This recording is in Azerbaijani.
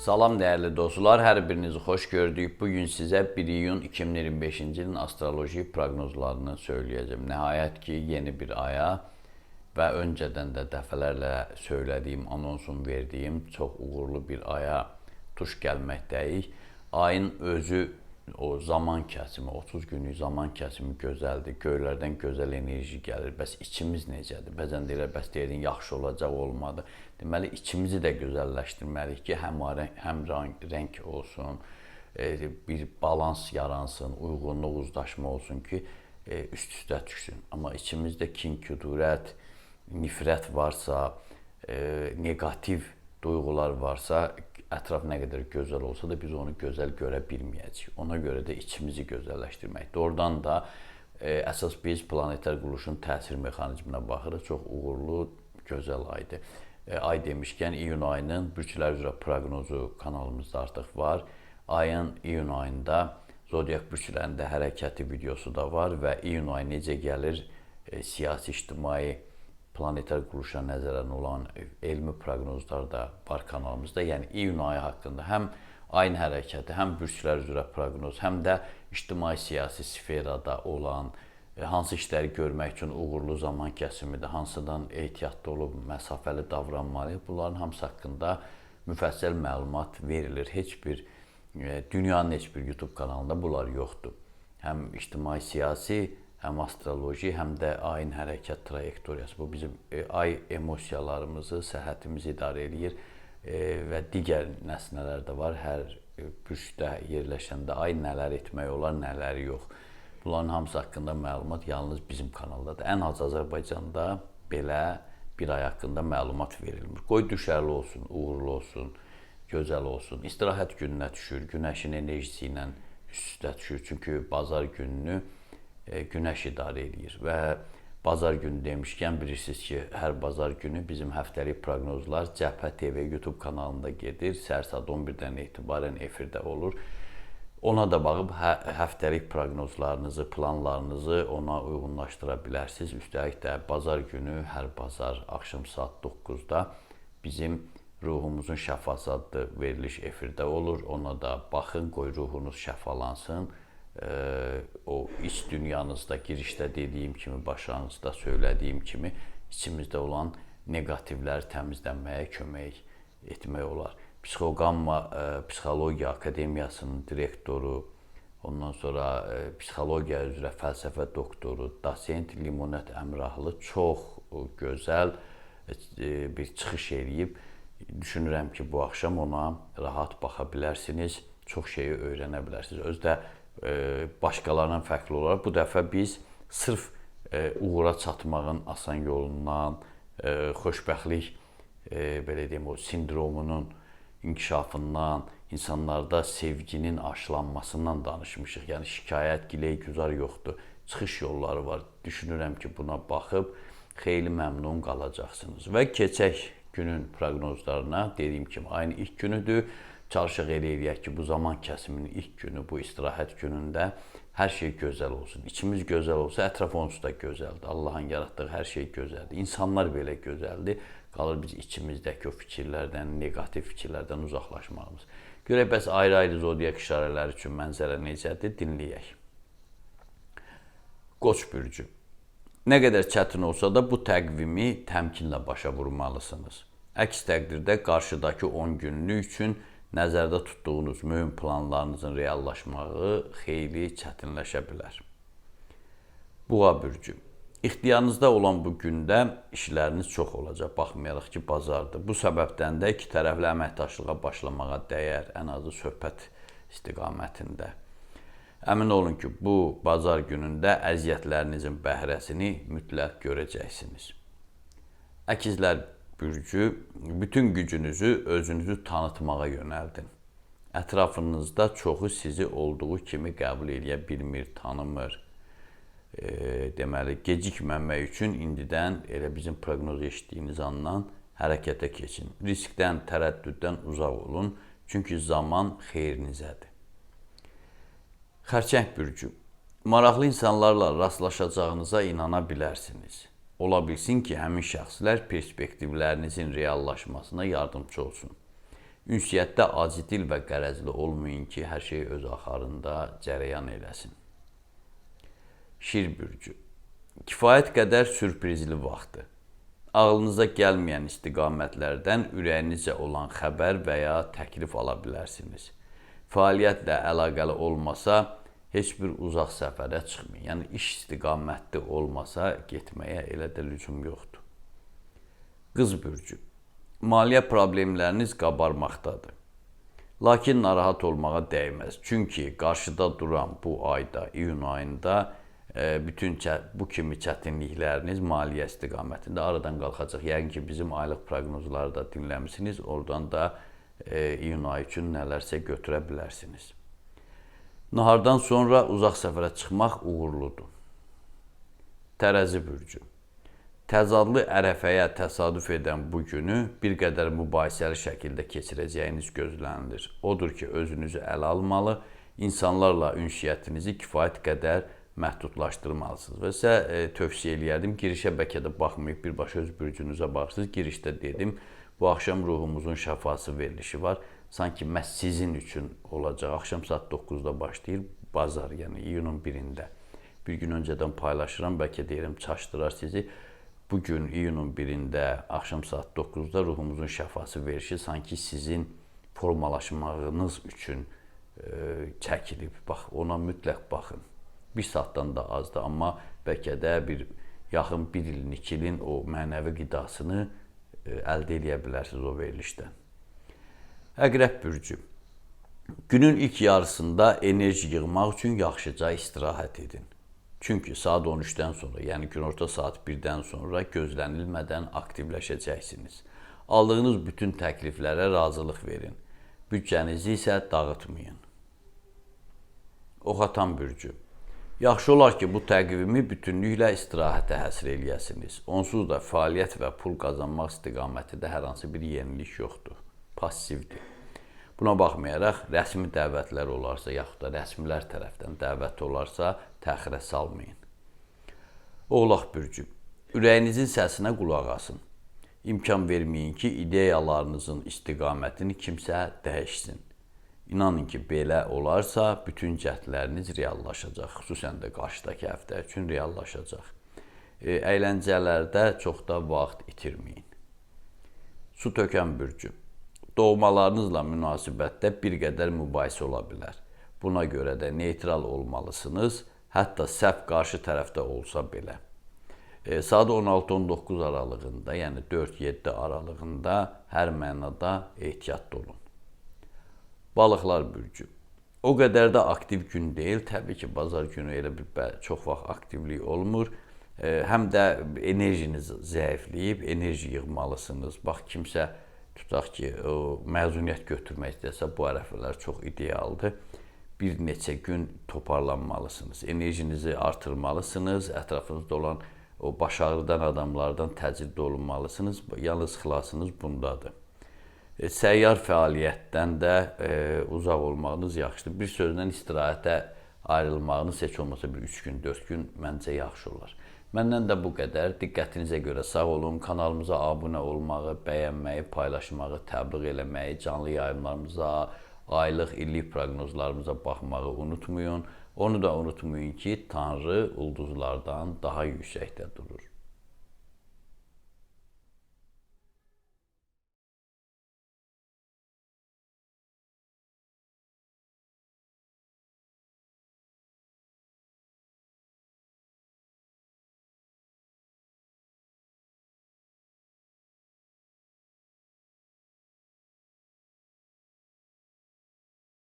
Salam dəyərli dostlar, hər birinizi xoş gördük. Bugün sizə 1 iyun 2025-ci ilin astroloji proqnozlarını söyləyəcəm. Nəhayət ki, yeni bir aya və öncədən də dəfələrlə söylədiyim, anonsunu verdiyim çox uğurlu bir aya tuş gəlməkdəyik. Ayın özü, o zaman kəsimi, 30 günlük zaman kəsimi gözəldir. Göylərdən gözəl enerji gəlir. Bəs içimiz necədir? Bəzən deyirlər, bəs deyirin, yaxşı olacaq, olmadı. Deməli, içimizi də gözəlləşdirməliyik ki, həm rəng olsun, bir balans yaransın, uyğunluq, uzlaşma olsun ki, üst-üstə düşsün. Amma içimizdə kin, küdurət, nifrət varsa, negativ duyğular varsa, ətraf nə qədər gözəl olsa da biz onu gözəl görə bilməyəcəyik. Ona görə də içimizi gözəlləşdirməkdir. Oradan da əsas biz planetar quruluşun təsir mexanizminə baxırıq. Çox uğurlu, gözəl aydır. Ay demişkən, iyun ayının bürclər üzrə proqnozu kanalımızda artıq var. Ayın iyun ayında zodiak bürclərində hərəkəti videosu da var və iyun ayı necə gəlir, siyasi, ictimai, planetar quruluşa nəzərən olan elmi proqnozlar da var kanalımızda. Yəni, iyun ayı haqqında həm ayın hərəkəti, həm bürclər üzrə proqnoz, həm də ictimai, siyasi sferada olan hansı işləri görmək üçün uğurlu zaman kəsimidir, hansıdan ehtiyatlı olub, məsafəli davranmalıyıq. Bunların hamısı haqqında müfəssəl məlumat verilir. Dünyanın heç bir YouTube kanalında bunlar yoxdur. Həm ictimai, siyasi, həm astroloji, həm də ayın hərəkət trayektoriyası. Bu bizim ay emosiyalarımızı, səhhətimizi idarə edir və digər nəsnələr də var. Hər bürcdə yerləşəndə ay nələr etmək olar, nələri yox. Bunların hamısı haqqında məlumat yalnız bizim kanaldadır. Ən az Azərbaycanda belə bir ay haqqında məlumat verilmir. Qoy düşərli olsun, uğurlu olsun, gözəl olsun. İstirahət gününə düşür, günəşin enerjisi ilə üst-üstə düşür. Çünki bazar gününü günəş idarə edir və bazar günü demişkən bilirsiniz ki, hər bazar günü bizim həftəlik proqnozlar Cəbhə TV YouTube kanalında gedir. Səhər saat 11-dən etibarən efirdə olur. Ona da baxıb həftəlik proqnozlarınızı, planlarınızı ona uyğunlaşdıra bilərsiniz. Üstəlik də bazar günü, hər bazar axşam saat 9-da bizim Ruhumuzun Şəfası adlı veriliş efirdə olur. Ona da baxın, qoy ruhunuz şəfalansın. O iç dünyanızda, girişdə dediyim kimi, başlanğıcda söylədiyim kimi içimizdə olan neqativləri təmizlənməyə kömək etmək olar. Psixoqamma Psixologiya Akademiyasının direktoru, ondan sonra psixologiya üzrə fəlsəfə doktoru, dosent Limonət Əmrahlı çox gözəl bir çıxış eləyib. Düşünürəm ki, bu axşam ona rahat baxa bilərsiniz, çox şeyi öyrənə bilərsiniz. Özdə başqalarından fərqli olaraq bu dəfə biz sırf uğura çatmağın asan yolundan, xoşbəxtlik, belə deyim, o sindromunun inkişafından, insanlarda sevginin aşılanmasından danışmışıq. Yəni, şikayət, giley-güzar yoxdur. Çıxış yolları var. Düşünürəm ki, buna baxıb xeyli məmnun qalacaqsınız. Və keçək günün proqnozlarına. Dediyim kimi, ayın ilk günüdür. Çalışaq eləyək ki, bu zaman kəsiminin ilk günü, bu istirahət günündə hər şey gözəl olsun. İçimiz gözəl olsa, ətraf onsuz da gözəldir. Allahın yaratdığı hər şey gözəldir. İnsanlar belə gözəldir. Qalır biz içimizdəki o fikirlərdən, negativ fikirlərdən uzaqlaşmağımız. Görək, bəs ayrı-ayrı zodiak işarələri üçün mənzərə necədir? Dinləyək. Qoç bürcü. Nə qədər çətin olsa da bu təqvimi təmkinlə başa vurmalısınız. Əks təqdirdə qarşıdakı 10 günlük üçün nəzərdə tutduğunuz mühüm planlarınızın reallaşmağı xeyli çətinləşə bilər. Boğa bürcü. İxtiyarınızda olan bu gündə işləriniz çox olacaq, baxmayaraq ki, bazardır. Bu səbəbdən də iki tərəfli əməkdaşlığa başlamağa dəyər, ən azı söhbət istiqamətində. Əmin olun ki, bu bazar günündə əziyyətlərinizin bəhrəsini mütləq görəcəksiniz. Əkizlər bürcü, bütün gücünüzü özünüzü tanıtmağa yönəldin. Ətrafınızda çoxu sizi olduğu kimi qəbul edə bilmir, tanımır. Deməli, gecikməmək üçün indidən elə bizim proqnoz eşitdiyiniz andan hərəkətə keçin. Riskdən, tərəddüddən uzaq olun, çünki zaman xeyrinizədir. Xərçəng bürcü. Maraqlı insanlarla rastlaşacağınıza inana bilərsiniz. Ola bilsin ki, həmin şəxslər perspektivlərinizin reallaşmasına yardımcı olsun. Ünsiyyətdə acıdil və qərəzli olmayın ki, hər şey öz axarında cərəyan eləsin. Şir bürcü. Kifayət qədər sürprizli vaxtı. Ağlınıza gəlməyən istiqamətlərdən ürəyinizcə olan xəbər və ya təklif ala bilərsiniz. Fəaliyyətlə əlaqəli olmasa, heç bir uzaq səfərə çıxmayın. Yəni, iş istiqamətli olmasa, getməyə elə də lüzum yoxdur. Qız bürcü. Maliyyə problemləriniz qabarmaqdadır. Lakin narahat olmağa dəyməz. Çünki qarşıda duran bu ayda, iyun ayında bütün bu kimi çətinlikləriniz maliyyə istiqamətində aradan qalxacaq. Yəqin ki, bizim aylıq proqnozları da dinləmişsiniz. Oradan da iyun ayı üçün nələrsə götürə bilərsiniz. Nahardan sonra uzaq səfərə çıxmaq uğurludur. Tərəzi bürcü. Təzadlı ərəfəyə təsadüf edən bu günü bir qədər mübahisəli şəkildə keçirəcəyiniz gözlənilir. Odur ki, özünüzü ələ almalı, insanlarla ünsiyyətinizi kifayət qədər məhdudlaşdırmalısınız. Və sizə tövsiyə eləyərdim, girişə bəlkə də baxmayıb, birbaşa öz bürcünüzə baxırsınız. Girişdə dedim, bu axşam ruhumuzun şəfası verilişi var. Sanki məhz sizin üçün olacaq. Axşam saat 9-da başlayır, bazar, yəni iyunun 1-də. Bir gün öncədən paylaşıram, bəlkə deyirəm, çaşdırar sizi. Bugün iyunun 1-də, axşam saat 9-da ruhumuzun şəfası verilişi sanki sizin formalaşmağınız üçün çəkilib. Bax, ona mütləq baxın. Bir saatdan da azdır, amma bəlkə də yaxın bir ilin, 2 ilin o mənəvi qidasını əldə edə bilərsiniz o verilişdən. Əqrəb bürcü. Günün ilk yarısında enerji yığmaq üçün yaxşıca istirahət edin. Çünki saat 13-dən sonra, yəni günorta saat 1-dən sonra gözlənilmədən aktivləşəcəksiniz. Aldığınız bütün təkliflərə razılıq verin. Büdcənizi isə dağıtmayın. Oxatan bürcü. Yaxşı olar ki, bu təqvimi bütünlüklə istirahətə həsr eləyəsiniz. Onsuz da fəaliyyət və pul qazanmaq istiqamətində hər hansı bir yenilik yoxdur. Passivdir. Buna baxmayaraq, rəsmi dəvətlər olarsa, yaxud da rəsmilər tərəfdən dəvət olarsa, təxirə salmayın. Oğlaq bürcü. Ürəyinizin səsinə qulaq asın. İmkan verməyin ki, ideyalarınızın istiqamətini kimsə dəyişsin. İnanın ki, belə olarsa, bütün cəhdləriniz reallaşacaq. Xüsusən də qarşıdakı həftə üçün reallaşacaq. Əyləncələrdə çox da vaxt itirməyin. Su tökən bürcü. Doğmalarınızla münasibətdə bir qədər mübahisə ola bilər. Buna görə də neytral olmalısınız, hətta səhv qarşı tərəfdə olsa belə. Saat 16-19 aralığında, yəni 4-7 aralığında hər mənada ehtiyatlı olun. Balıqlar bürcü. O qədər də aktiv gün deyil. Təbii ki, bazar günü elə bir çox vaxt aktivlik olmur. Həm də enerjiniz zəifləyib, enerji yığmalısınız. Bax, kimsə tutaq ki, məzuniyyət götürmək istəsə, bu ərəfələr çox idealdır. Bir neçə gün toparlanmalısınız. Enerjinizi artırmalısınız. Ətrafınızda olan o baş ağrıdan adamlardan təcrid olunmalısınız. Yalnız xilasınız bundadır. Səyyar fəaliyyətdən də uzaq olmağınız yaxşıdır. Bir sözlə istirahətə ayrılmağınız heç olmasa bir 3 gün, 4 gün məncə yaxşı olar. Məndən də bu qədər. Diqqətinizə görə sağ olun. Kanalımıza abunə olmağı, bəyənməyi, paylaşmağı, təbliğ eləməyi, canlı yayımlarımıza, aylıq, illik proqnozlarımıza baxmağı unutmayın. Onu da unutmayın ki, Tanrı ulduzlardan daha yüksəkdə durur.